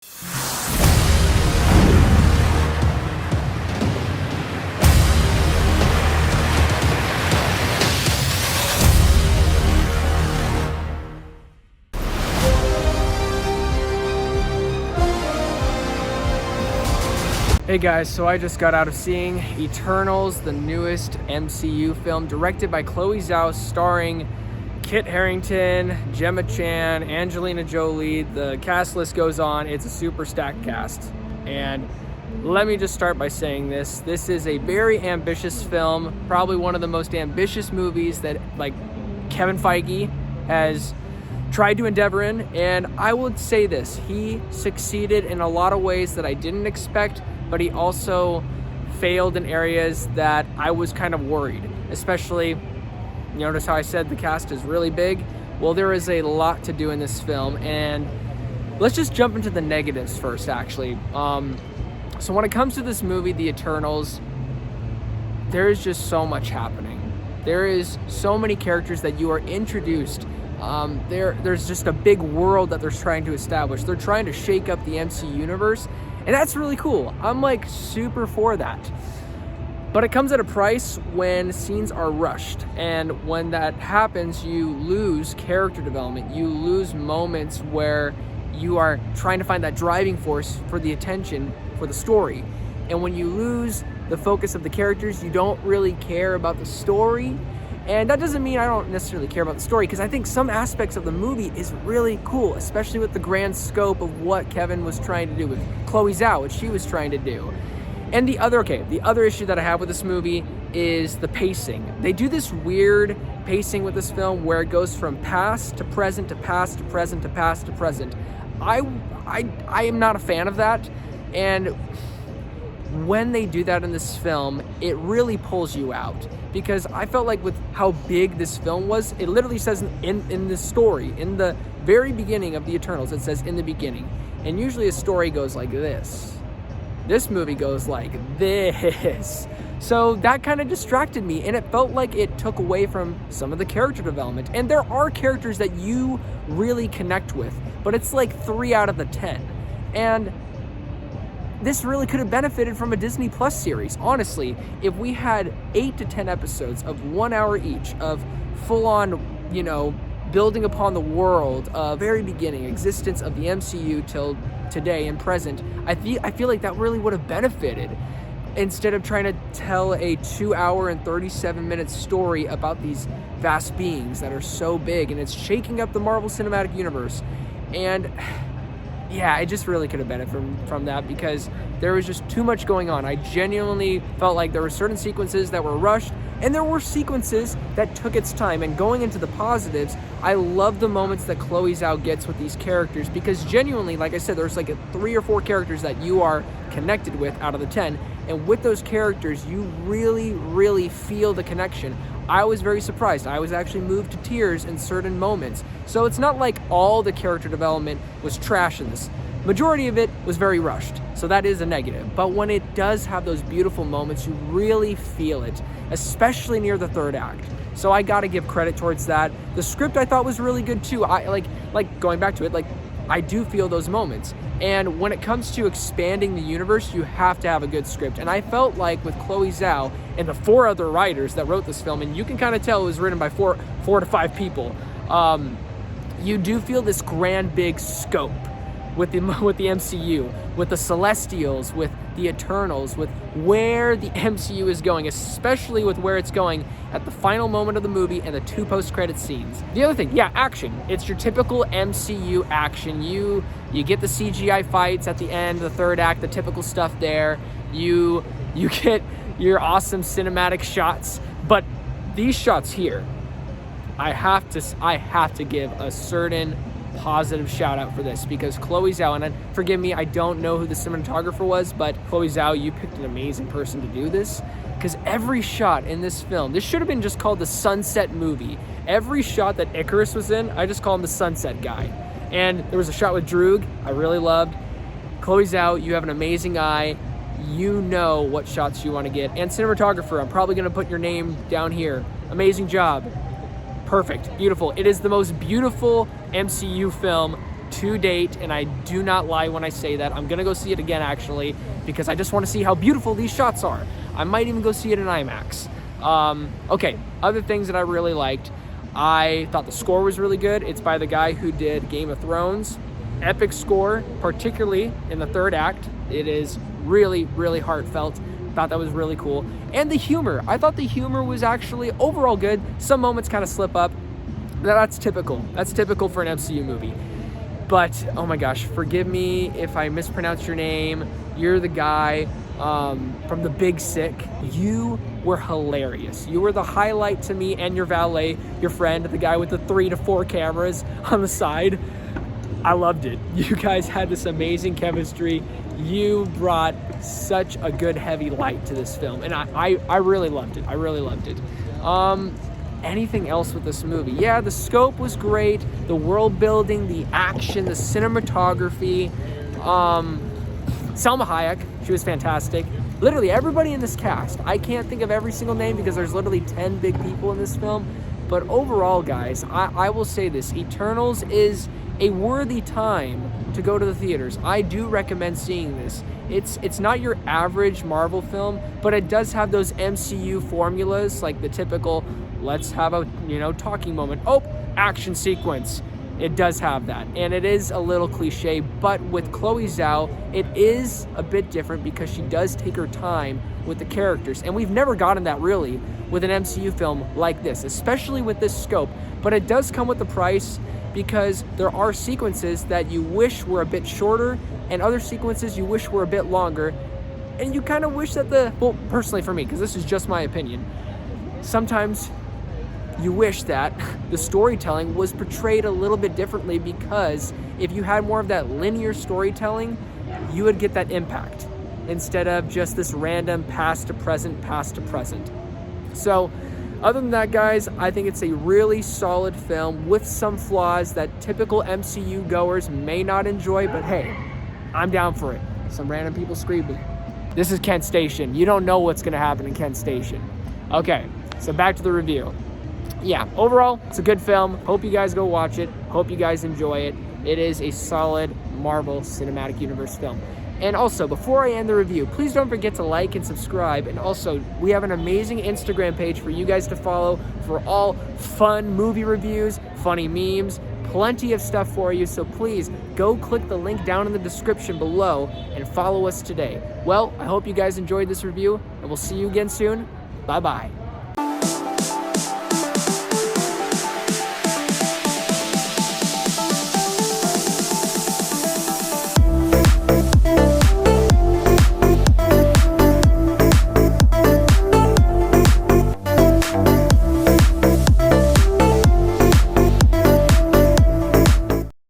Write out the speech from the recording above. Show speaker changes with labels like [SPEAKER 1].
[SPEAKER 1] Hey guys, so I just got out of seeing Eternals, the newest MCU film directed by Chloe Zhao, starring Kit Harington, Gemma Chan, Angelina Jolie. The cast list goes on. It's a super stacked cast. And let me just start by saying this. This is a very ambitious film, probably one of the most ambitious movies that Kevin Feige has tried to endeavor in. And I would say this, he succeeded in a lot of ways that I didn't expect, but he also failed in areas that I was kind of worried. Especially, you notice how I said the cast is really big? Well, there is a lot to do in this film, and let's just jump into the negatives first, actually. So when it comes to this movie, The Eternals, there is just so much happening. There is so many characters that you are introduced. There's just a big world that they're trying to establish. They're trying to shake up the MC universe, and that's really cool. I'm super for that. But it comes at a price when scenes are rushed. And when that happens, you lose character development. You lose moments where you are trying to find that driving force for the attention for the story. And when you lose the focus of the characters, you don't really care about the story. And that doesn't mean I don't necessarily care about the story, because I think some aspects of the movie is really cool, especially with the grand scope of what Kevin was trying to do with Chloe Zhao, what she was trying to do. And the other issue that I have with this movie is the pacing. They do this weird pacing with this film where it goes from past to present to past to present to past to present. I am not a fan of that. And when they do that in this film, it really pulls you out. Because I felt like with how big this film was, it literally says in the story, in the very beginning of The Eternals, it says in the beginning. And usually a story goes like this. This movie goes like this. So that kind of distracted me, and it felt like it took away from some of the character development. And there are characters that you really connect with, but it's like 3 out of the 10. And this really could have benefited from a Disney Plus series. Honestly, if we had 8 to 10 episodes of 1 hour each of full-on, building upon the world, very beginning, existence of the MCU till today and present, I feel like that really would have benefited, instead of trying to tell a 2 hour and 37-minute story about these vast beings that are so big, and it's shaking up the Marvel Cinematic Universe. And yeah, I just really could have benefited from that, because there was just too much going on. I genuinely felt like there were certain sequences that were rushed, and there were sequences that took its time. And going into the positives, I love the moments that Chloe Zhao gets with these characters, because genuinely, like I said, there's 3 or 4 characters that you are connected with out of the 10. And with those characters, you really, really feel the connection. I was very surprised. I was actually moved to tears in certain moments. So it's not like all the character development was trash in this. Majority of it was very rushed, so that is a negative. But when it does have those beautiful moments, you really feel it, especially near the 3rd act. So I gotta give credit towards that. The script I thought was really good too. I like going back to it, I do feel those moments. And when it comes to expanding the universe, you have to have a good script. And I felt like with Chloe Zhao and the 4 other writers that wrote this film, and you can kind of tell it was written by 4 to 5 people, you do feel this grand big scope with the MCU, with the Celestials, with the Eternals, with where the MCU is going, especially with where it's going at the final moment of the movie and the 2 post-credit scenes. The other thing, action. It's your typical MCU action. You get the CGI fights at the end, the 3rd act, the typical stuff there. You get your awesome cinematic shots, but these shots here, I have to give a certain positive shout out for this, because Chloe Zhao, and forgive me, I don't know who the cinematographer was, but Chloe Zhao, you picked an amazing person to do this, because every shot in this film, this should have been just called the Sunset Movie. Every shot that Icarus was in, I just call him the Sunset Guy. And there was a shot with Droog I really loved. Chloe Zhao, you have an amazing eye. You know what shots you want to get. And cinematographer, I'm probably going to put your name down here. Amazing job. Perfect. Beautiful. It is the most beautiful MCU film to date, and I do not lie when I say that. I'm gonna go see it again, actually, because I just want to see how beautiful these shots are. I might even go see it in IMAX. Okay, other things that I really liked. I thought the score was really good. It's by the guy who did Game of Thrones. Epic score, particularly in the third act. It is really, really heartfelt. Thought that was really cool. And the humor. I thought the humor was actually overall good. Some moments kind of slip up. That's typical. That's typical for an MCU movie. But, oh my gosh, forgive me if I mispronounce your name. You're the guy from The Big Sick. You were hilarious. You were the highlight to me and your valet, your friend, the guy with the 3 to 4 cameras on the side. I loved it. You guys had this amazing chemistry. You brought such a good heavy light to this film, and I really loved it. I really loved it. Anything else with this movie? Yeah, the scope was great. The world building, the action, the cinematography. Salma Hayek, she was fantastic. Literally everybody in this cast. I can't think of every single name because there's literally 10 big people in this film. But overall, guys, I will say this. Eternals is a worthy time to go to the theaters. I do recommend seeing this. It's not your average Marvel film, but it does have those MCU formulas, like the typical, let's have a, talking moment. Oh, action sequence. It does have that, and it is a little cliche, but with Chloe Zhao, it is a bit different because she does take her time with the characters, and we've never gotten that really with an MCU film like this, especially with this scope. But it does come with a price, because there are sequences that you wish were a bit shorter and other sequences you wish were a bit longer, and you kind of wish that well, personally for me, because this is just my opinion, sometimes you wish that the storytelling was portrayed a little bit differently, because if you had more of that linear storytelling, you would get that impact instead of just this random past to present. So other than that, guys, I think it's a really solid film with some flaws that typical MCU goers may not enjoy, but hey, I'm down for it. Some random people screaming. This is Kent Station. You don't know what's gonna happen in Kent Station. Okay, so back to the review. Yeah, overall, it's a good film. Hope you guys go watch it. Hope you guys enjoy it. It is a solid Marvel Cinematic Universe film. And also, before I end the review, please don't forget to like and subscribe. And also, we have an amazing Instagram page for you guys to follow for all fun movie reviews, funny memes, plenty of stuff for you. So please go click the link down in the description below and follow us today. Well, I hope you guys enjoyed this review, and we'll see you again soon. Bye-bye.